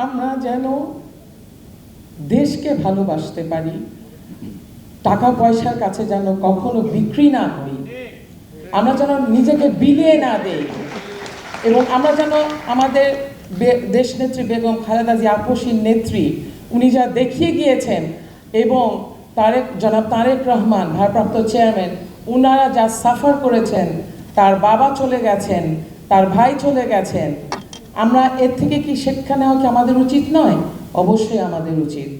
আমরা যেন দেশকে ভালোবাসতে পারি, টাকা পয়সার কাছে যেন কখনো বিক্রি না হই, আমরা যেন নিজেকে বিলিয়ে না দেই, এবং আমরা যেন আমাদের দেশনেত্রী বেগম খালেদা জিয়া আপসীর নেত্রী, উনি যা দেখিয়ে গিয়েছেন, এবং জনাব তারেক রহমান ভারপ্রাপ্ত চেয়ারম্যান, উনারা যা সাফার করেছেন, তার বাবা চলে গেছেন, তার ভাই চলে গেছেন, আমরা এর থেকে কি শিক্ষা নেওয়া কি আমাদের উচিত নয়? অবশ্যই আমাদের উচিত।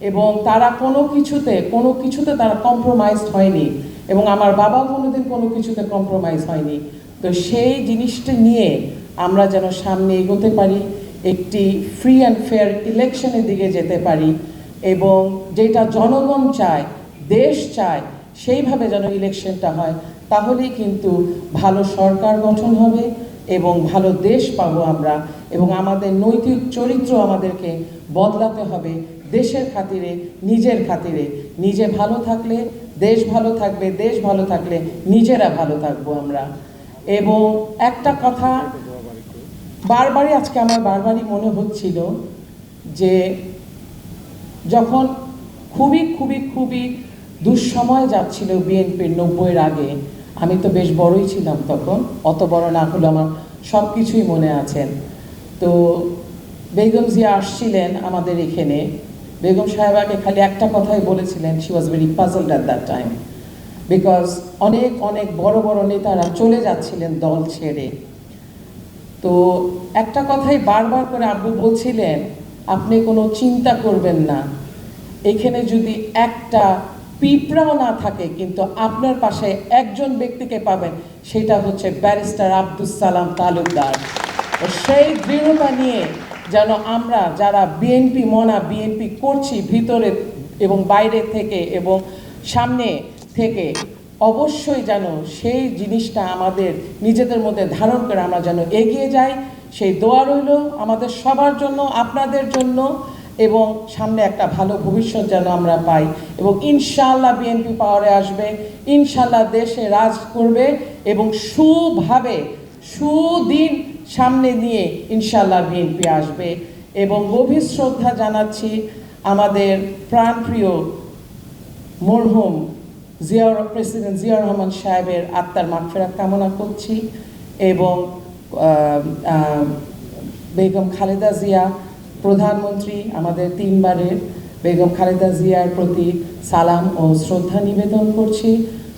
এবং তারা কোনো কিছুতে তারা কম্প্রোমাইজড হয়নি, এবং আমার বাবা কোনোদিন কোনো কিছুতে কম্প্রোমাইজ হয়নি। তো সেই জিনিসটা নিয়ে আমরা যেন সামনে এগোতে পারি, একটি ফ্রি অ্যান্ড ফেয়ার ইলেকশনের দিকে যেতে পারি, এবং যেটা জনগণ চায়, দেশ চায়, সেইভাবে যেন ইলেকশনটা হয়, তাহলেই কিন্তু ভালো সরকার গঠন হবে এবং ভালো দেশ পাবো আমরা, এবং আমাদের নৈতিক চরিত্র আমাদেরকে বদলাতে হবে দেশের খাতিরে, নিজের খাতিরে। নিজে ভালো থাকলে দেশ ভালো থাকবে, দেশ ভালো থাকলে নিজেরা ভালো থাকবো আমরা। এবং একটা কথা আজকে আমার বারবারই মনে হচ্ছিল যে যখন খুবই খুবই খুবই দুঃসময় যাচ্ছিল বিএনপির 90-এর আগে, আমি তো বেশ বড়ই ছিলাম তখন, অত বড় না হলেও আমার সব কিছুই মনে আছেন। তো বেগম জিয়া আসছিলেন আমাদের এখানে, বেগম সাহেবাকে খালি একটা কথাই বলেছিলেন, she was very puzzled at that time, because অনেক অনেক বড় বড় নেতারা চলে যাচ্ছিলেন দল ছেড়ে। তো একটা কথাই বারবার করে আব্বু বলছিলেন, আপনি কোনো চিন্তা করবেন না, এখানে যদি একটা পিঁপড়াও না থাকে, কিন্তু আপনার পাশে একজন ব্যক্তিকে পাবেন, সেটা হচ্ছে ব্যারিস্টার আব্দুস সালাম তালুকদার। সেই দৃঢ়তা নিয়ে যেন আমরা যারা বিএনপি করছি, ভিতরে এবং বাইরে থেকে এবং সামনে থেকে, অবশ্যই যেন সেই জিনিসটা আমাদের নিজেদের মধ্যে ধারণ করে আমরা যেন এগিয়ে যাই। সেই দোয়া রইল আমাদের সবার জন্য, আপনাদের জন্য, এবং সামনে একটা ভালো ভবিষ্যৎ যেন আমরা পাই। এবং ইনশাআল্লাহ বিএনপি পাওয়ারে আসবে, ইনশাআল্লাহ দেশে রাজ করবে, এবং সুদিন সামনে নিয়ে ইনশাআল্লাহ বিএনপি আসবে। এবং গভীর শ্রদ্ধা জানাচ্ছি আমাদের প্রাণপ্রিয় মরহুম প্রেসিডেন্ট জিয়াউর রহমান সাহেবের আত্মার মাগফিরাত কামনা করছি, এবং বেগম খালেদা জিয়া প্রধানমন্ত্রী, আমাদের 3বারের বেগম খালেদা জিয়ার প্রতি সালাম ও শ্রদ্ধা নিবেদন করছি।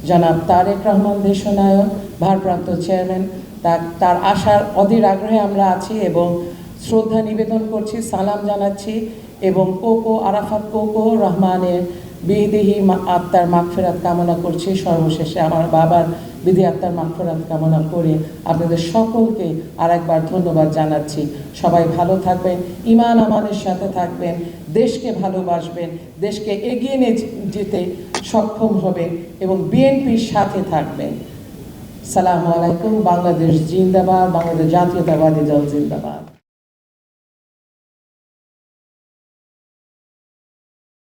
জনাব তারেক রহমান দেশনায়ক ভারপ্রাপ্ত চেয়ারম্যান, তার আসার অধীর আগ্রহে আমরা আছি, এবং শ্রদ্ধা নিবেদন করছি, সালাম জানাচ্ছি, এবং আরাফাত কোকো রহমানের বিদেহী আত্মার মাগফিরাত কামনা করছি। সর্বশেষে আমার বাবার বিধি আত্মার মাগফিরাত কামনা করে আপনাদের সকলকে আরেকবার ধন্যবাদ জানাচ্ছি। সবাই ভালো থাকবেন, ঈমান আমানের সাথে থাকবেন, দেশকে ভালোবাসবেন, দেশকে এগিয়ে নিয়ে যেতে সক্ষম হবেন, এবং বিএনপির সাথে থাকবেন। সালামু আলাইকুম। বাংলাদেশ জিন্দাবাদ, বাংলাদেশ জাতীয়তাবাদী দল জিন্দাবাদ।